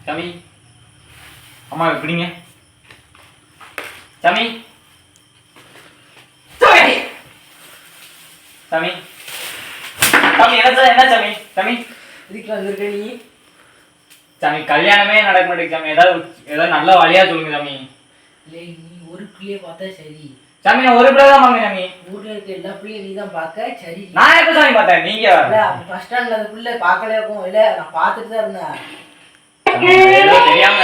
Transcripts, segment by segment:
சாமி அம்மா எப்படிங்க சாமி சாமி சாமி சாமி என்ன சாமி சாமி இதுக்கு வந்திருக்க நீ சாமி கல்யாணமே நடக்க மாட்டேங்குது சாமி. ஏதாவது நல்ல வழியா சொல்லுங்க சாமி. இல்லை நீ ஒரு பிள்ளைய பார்த்தா சரி சாமி. நான் ஒரு பிள்ளை தான் வாங்க சாமி. ஊர்ல இருக்க எல்லா பிள்ளையும் நீ தான் பார்க்க சரி. நான் எப்ப சாமி பார்த்தேன்? நீங்க பஸ் ஸ்டாண்ட்ல அந்த பிள்ளை பார்க்கல இருக்கும். இல்ல நான் பார்த்துட்டு தான் இருந்தேன். தெரியாம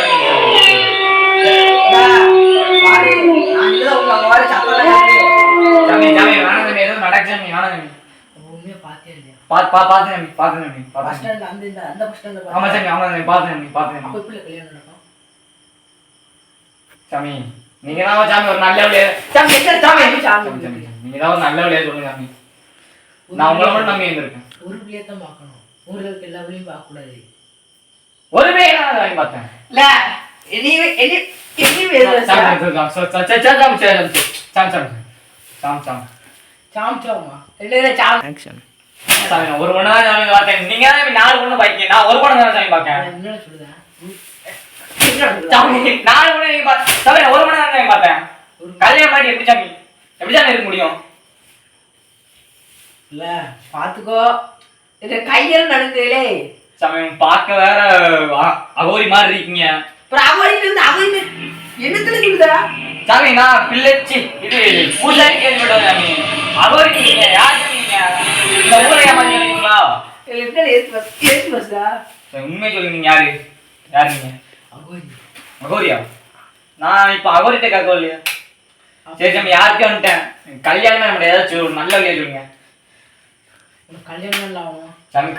சாமி சாமி வேணாம் சாமி. ஏதோ நடக்கு சாமி. வேணாம் சாமி. உண்மையா பார்த்தே இல்லையா? பார்த்தேன் சாமி. பார்த்தேன் சாமி. பஸ் ஸ்டாண்ட்ல அந்த பஸ் ஸ்டாண்ட்ல ஆமா சாமி. ஆமா சாமி. பார்த்தேன் சாமி. பார்த்தேன் அப்ப பிள்ளை கல்யாணம் நடக்கும் சாமி. நீங்க தான் சாமி ஒரு நல்ல வழியா சாமி. நீங்க தான் ஒரு நல்ல வழியா சொல்லுங்க சாமி. நான் உங்களை மட்டும் நம்பி இருந்திருக்கேன். ஒரு பிள்ளையை தான் பார்க்கணும். ஊர்ல இருக்க எல்லா பிள்ளையும் பார்க்க கூடாது. ஒரு பிள்ளையை தான் வாங்கி பார்த்தேன். இல்ல ஒரு மணி நேரம் பார்த்தேன். நீங்க 4 மணி பாக்கி. நான் ஒரு மணி நேரம் சாமி பாக்கேன். என்ன சொல்லுதா? 4 மணி நீங்க பாத்தேன். ஒரு மணி நேரம் பார்த்தேன். கல்யாணம் மாதிரி எப்படி சாமி இருக்க முடியும்? இல்ல பாத்துக்கோ. இது கையெல்லாம் நடந்தேலே சாமி. பார்க்க வேற அகோரி மாதிரி இருக்கீங்க. என்னத்துல சொல்லுதா சாமி? நான் பிள்ளைச்சி இது பூசாரி கேள்விப்பட்டேன் சாமி. அகோரி நீங்க யாரு நீங்க? இந்த ஊரை ஏமாத்தீங்களா? உண்மை சொல்லுங்க. நீங்க யாரு நீங்க? அகோரியா? நான் இப்ப அகோரிட்ட கேட்க இல்லையா? சரி சாமி. யாருக்கு வந்துட்டேன். கல்யாணமே நம்ம ஏதாச்சும் ஒரு நல்ல வழியா சொல்லுங்க. கல்யாணம் இல்ல ஆகும் சாமி.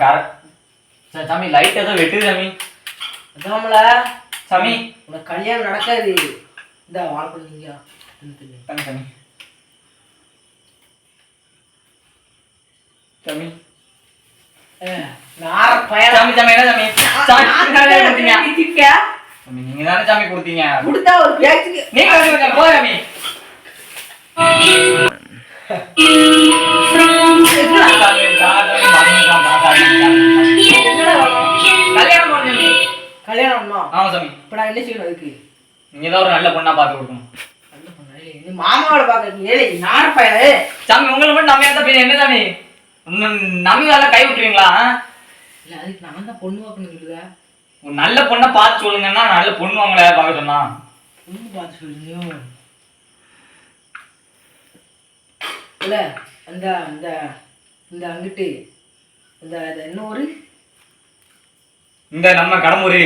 சாமி லைட் ஏதோ வெட்டுது சாமி. அதாமல சாமி உனக்கு கல்யாணம் நடக்காது. இந்த வாழ்க்கை நீங்க சாமி சாமி சாமி சாமி சாமி என்ன சாமி? சாமி நீங்க தானே சாமி கொடுத்தீங்க. கொடுத்தா ஒரு பேச்சுக்கு நீங்க போ சாமி. கல்யாணம் ஆமா சாமி. இப்ப நான் என்ன செய்யணும்? அதுக்கு நீங்க தான் ஒரு நல்ல பொண்ணா பார்த்து கொடுக்கணும். நல்ல பொண்ணா? நீ மாமாவோட பாக்க ஏழை நார பையனே சாமி. உங்களை மட்டும் நம்பியா தான் என்ன சாமி? நம்பி வேலை கை விட்டுருவீங்களா? இல்ல அதுக்கு நான் தான் பொண்ணு பார்க்கணும் சொல்லுதா. ஒரு நல்ல பொண்ணை பார்த்து சொல்லுங்கன்னா நல்ல பொண்ணு அவங்கள பார்க்க சொன்னா பொண்ணு பார்த்து சொல்லுங்க. இல்ல அந்த அந்த இந்த அங்கிட்டு இந்த என்ன ஒரு இந்த நம்ம கடம்பூர்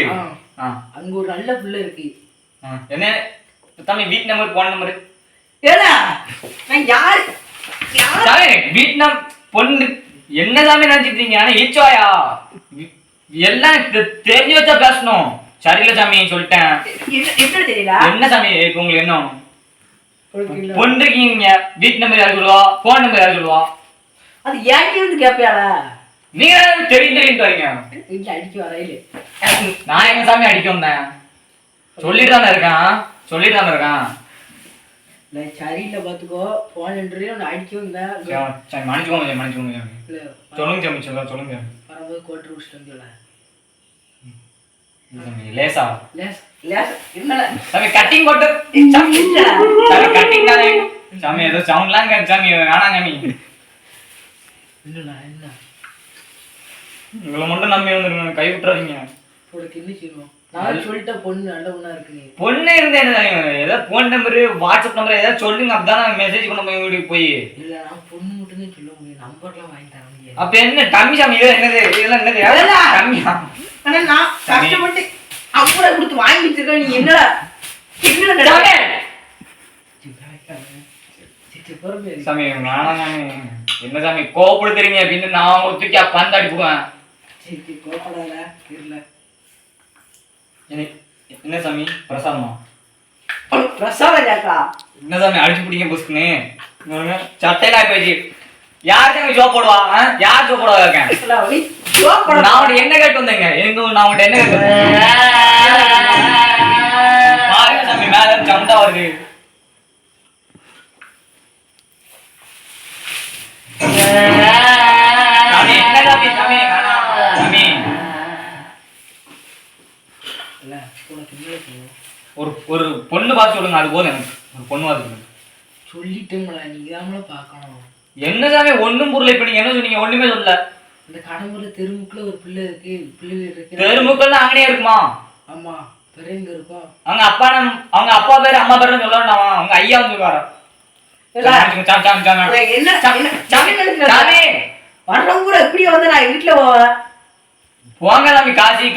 அங்க ஒரு நல்ல பிள்ளை இருக்கு. என்ன தம்பி? வீட் நம்பர் போன் நம்பர் ஏடா நான் யார் வீட் நம்பர் பொண்ணு என்னதாமே நினைச்சிட்டீங்க? ஆனா ஈச்சோயா எல்லாம் தெரிஞ்சு வச்சா பேசணும். சரியில்ல சாமி சொல்லிட்டேன். எப்படி தெரியல? என்ன சாமி உங்களுக்கு என்ன பொண்ணு இருக்கீங்க? வீட் நம்பர் யாரு சொல்லுவா? போன் நம்பர் யாரு சொல்லுவா? அது ஏன்டி வந்து கேப்பியால? நீங்க தெரியும் வரீங்க. இல்ல அடிக்க வரையில நான் எங்க சாமி அடிக்க வந்தேன்? சொல்லிட்டு தானே இருக்கான். இல்ல சரியில்லை பாத்துக்கோ. போன் என்று அடிக்கவும் இல்ல. மன்னிச்சுக்கோங்க சொல்லுங்க சொல்லுங்க. வரும்போது கோட்டர் குடிச்சிட்டு வந்துல லேசா என்ன சாமி கட்டிங் போட்டு சாமி கட்டிங் தானே சாமி. ஏதோ சவுண்ட்லாம் கேட்க சாமி. வேணாம் சாமி. என்ன உங்களை மட்டும் நம்பி வந்துருங்க. கை விட்டுறாதீங்க. உனக்கு என்ன செய்யணும்? நான் சொல்லிட்ட பொண்ணு நல்ல பொண்ணா இருக்கு. பொண்ணு இருந்தா என்ன? ஏதாவது போன் நம்பரு வாட்ஸ்அப் நம்பர் ஏதாவது சொல்லுங்க. அப்பதான் மெசேஜ் பண்ண வீட்டுக்கு போய். இல்ல நான் பொண்ணு மட்டும் தான் சொல்ல முடியும். நம்பர்லாம் வாங்கி தர முடியாது. அப்ப என்ன கம்மி சாமி? இதெல்லாம் என்னது கம்மியா? ஆனா நான் கஷ்டப்பட்டு அப்புறம் கொடுத்து வாங்கி வச்சிருக்கேன். நீ என்னடா சாமி வேணாம் சாமி. என்ன சாமி கோவப்படுத்துறீங்க அப்படின்னு நான் தூக்கி பந்து அடிப்புவேன். என்ன சாமி பிரசாதமா? பிரசாதம் என்ன சாமி அடிச்சு பிடிங்க புஸ்குன்னு சட்டையில போயிடுச்சு. யார் சாமி ஜோ போடுவா? யார் ஜோ போடுவா இருக்கேன்? நான் உன்ட்ட என்ன கேட்டு வந்தேங்க? நான் உன்ட்ட என்ன கேட்டு பாருங்க சாமி. மேல சவுண்டா வருது. ஒரு பொண்ணு பார்த்து சொல்லுங்க, அது போதும் எனக்கு. ஒரு பொண்ணு பார்த்து சொல்லுங்க. சொல்லிட்டோம்ல, நீங்க தான் பார்க்கணும். என்ன சாமி ஒண்ணும் புரியல? இப்ப நீங்க என்ன சொன்னீங்க? ஒண்ணுமே சொல்லல. இந்த கடம்பூர்ல தெருமுக்குள்ள ஒரு பிள்ளை இருக்கு, பிள்ளை இருக்கு. தெருமுக்கள்லாம் அங்கேயே இருக்குமா? ஆமா, பெரியங்க இருக்கும். அவங்க அப்பா பேரு அம்மா பேரு சொல்ல வேண்டாமா? அவங்க ஐயா வந்து வர வர்றவங்க கூட எப்படி வந்து நான் வீட்டுல போவேன்? போங்க சாமி, காசி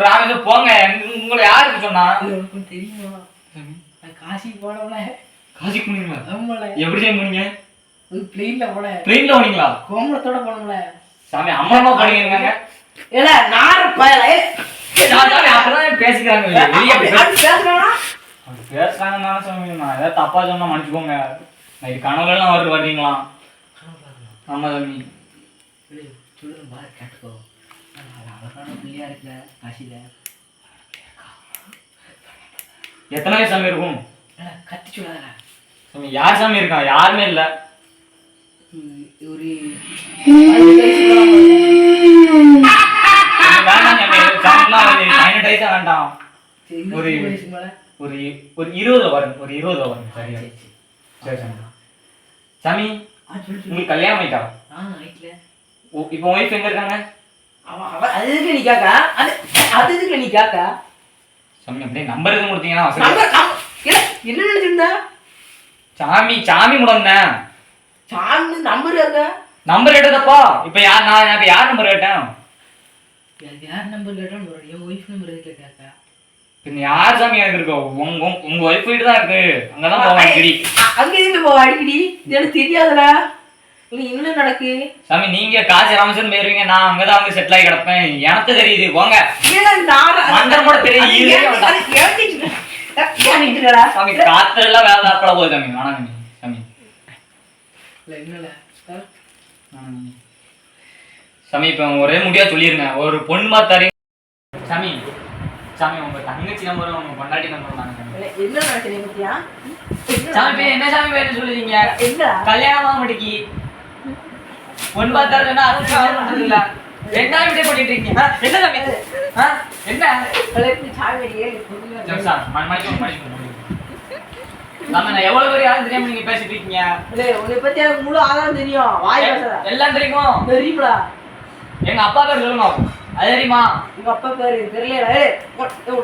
ராமேஸ்வரம் போங்க. உங்களை யாருக்கு சொன்னா? உனக்கு தெரியுமா, காசி போனவள. காசிக்கு போனீங்களா? ஆமால. எப்படி செய்ய போனீங்க? பிளெயின்ல போன. ட்ரெயின்ல போனீங்களா? கோமலத்தோட போனோம்ல சாமி. அம்மா அம்மா போனீங்க? இல்ல நார் பயல. அப்பதான் பேசிக்கிறாங்க. பேசுறாங்க சாமி. நான் ஏதாவது தப்பா சொன்னா மன்னிச்சுக்கோங்க. நைட்டு கனவுலாம் வர்றீங்களா? ஆமா சாமி. சொல்லுங்க பாரு, கேட்டுக்கோ. அழகான பிள்ளையா இருக்குல்ல காசில. எத்தனை வயசு சாமி இருக்கும்? கத்தி சொல்லாத சாமி. யார் சாமி இருக்கா? யாருமே இல்ல. ஒரு வேண்டாம். ஒரு 20 வரும். ஒரு 20 வரும். சரியா? சரி சாமி. சாமி, உங்களுக்கு கல்யாணம் ஆயிட்டா? இப்போ ஒய்ஃப் எங்க இருக்காங்க? அது எதுக்கு நீ கேக்க? அது எதுக்கு நீ கேக்க? சாமி அப்படியே நம்பர் எதுவும் கொடுத்தீங்கன்னா என்ன நினைச்சிருந்தா? சாமி முடந்தேன். சாமி நம்பர் இருக்க? நம்பர் கேட்டதப்பா. இப்ப நான் இப்ப யார் நம்பர் கேட்டேன்? யார் நம்பர் கேட்டேன்? என் ஒய்ஃப் நம்பர் எதுக்கு கேக்க? பின்ன யார் சாமி எனக்கு இருக்கோ? உங்க ஒய்ஃப் வீட்டு தான் இருக்கு. அங்கதான் போவேன் அடிக்கடி. அங்க எதுக்கு போவ அடிக்கடி? இது எனக்கு தெரியாதுடா. என்ன நடக்கு சாமி? நீங்க காசி ராமேஸ்வரம் போயிருவீங்க, நான் அங்கதான் வந்து செட்டில் ஆகி கிடப்பேன். எனக்கு தெரியுது. போங்க. மந்திரம் கூட தெரியும். சாமி காத்துல எல்லாம் வேலை அப்பட போகுது சாமி. வேணாம் சாமி. சாமி இப்ப ஒரே முடியா சொல்லிருங்க. ஒரு பொண்ணு மாத்தாரி சாமி. சாமி உங்க தங்கச்சி நம்பரும் உங்க பொண்டாட்டி நம்பரும் தாங்க என்ன நடக்குது? சாமி என்ன சாமி வேணும் சொல்லுவீங்க? கல்யாணம் ஆக மாட்டேங்கி பொண்ணு பார்த்தாருன்னா அது இல்ல. ரெண்டாவது விட பண்ணிட்டு இருக்கீங்க. என்ன சாமி? என்ன நான் எவ்வளவு பேர் யாரும் தெரியாம நீங்க பேசிட்டு இருக்கீங்க? உன்னை பத்தி எனக்கு முழு ஆதாரம் தெரியும். வாய் எல்லாம் தெரியுமா? தெரியுமா? எங்க அப்பா பேர் சொல்லுங்க. அது தெரியுமா? உங்க அப்பா பேரு தெரியல.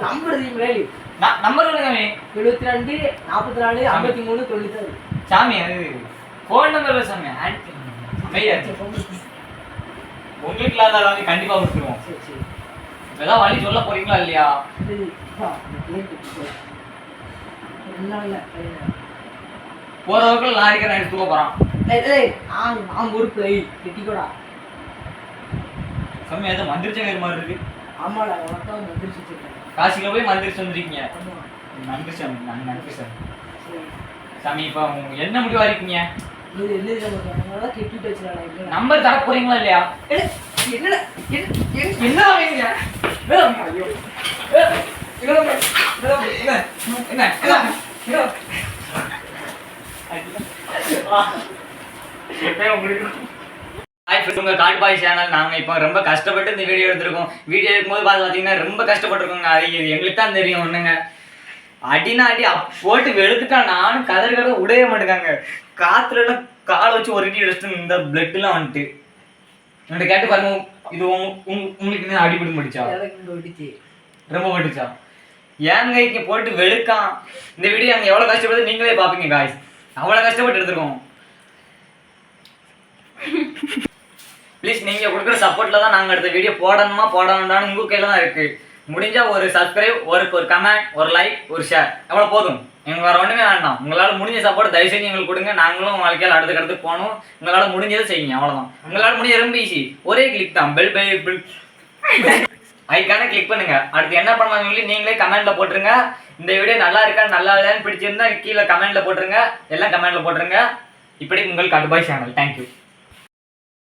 நம்பர் தெரியுமா? நம்பர் சொல்லுங்க. 72 44 53 96. சாமி அது போன் நம்பர் சாமி. உங்களுக்கு இல்லாத கண்டிப்பா கொடுத்துருவோம். இப்பதான் வழி சொல்ல போறீங்களா இல்லையா? போறவர்கள் லாரிக்கு நான் எடுத்துக்க போறான். சாமி அது மந்திரிச்ச மாதிரி இருக்கு. ஆமாடா, உனக்காக மந்திரிச்சு. காசில போய் மந்திரிச்சு வந்துருக்கீங்க. நன்றி சாமி. நன்றி சாமி. சாமி இப்ப என்ன முடிவா இருக்கீங்க? நம்பர் தர போறீங்களா இல்லையா? என்ன உங்க காட்பாய் சேனல். நாங்க இப்ப ரொம்ப கஷ்டப்பட்டு இந்த வீடியோ எடுத்திருக்கோம். வீடியோ எடுக்கும்போது பாத்தீங்கன்னா ரொம்ப கஷ்டப்பட்டிருக்கோங்க. அது எங்களுக்கு தான் தெரியும். ஒண்ணுங்க அடினா அடி போட்டு வெளுத்துட்டா நானும் கதற உடைய மாட்டேங்காங்க. காத்துல எல்லாம் காலை வச்சு ஒரு அடி எடுத்து இந்த பிளட் எல்லாம் வந்துட்டு என்கிட்ட கேட்டு பாருங்க. இது உங்களுக்கு அடிபடி முடிச்சா? ரொம்ப பட்டுச்சா? ஏன் கைக்கு போட்டு வெளுக்கான். இந்த வீடியோ அங்க எவ்வளவு கஷ்டப்பட்டு நீங்களே பாப்பீங்க காய்ஸ். அவ்வளவு கஷ்டப்பட்டு எடுத்துருக்கோம். ப்ளீஸ் நீங்க கொடுக்குற சப்போர்ட்ல தான் நாங்க அடுத்த வீடியோ போடணுமா போடணும்னு உங்க கையில தான் இருக்கு. முடிஞ்சா ஒரு சப்ஸ்கிரைப், ஒரு கமெண்ட், ஒரு லைக், ஒரு ஷேர் எவ்வளவு போதும். எங்களுக்கு வேற ஒண்ணுமே வேண்டாம். உங்களால முடிஞ்ச சப்போர்ட் தயவு செஞ்சு எங்களுக்கு கொடுங்க. நாங்களும் வாழ்க்கையில் அடுத்த போகணும். உங்களால முடிஞ்சதை செய்யுங்க. அவ்வளவுதான். உங்களால முடிஞ்ச ரொம்ப ஈஸி. ஒரே கிளிக் தான். பெல் ஐக்கான கிளிக் பண்ணுங்க. அடுத்து என்ன பண்ணலாம் சொல்லி நீங்களே கமெண்ட்ல போட்டுருங்க. இந்த வீடியோ நல்லா இருக்கா நல்லா இல்லைன்னு பிடிச்சிருந்தா கீழே கமெண்ட்ல போட்டுருங்க. எல்லாம் கமெண்ட்ல போட்டுருங்க. இப்படி உங்கள் காட்பாய் சேனல். தேங்க்யூ.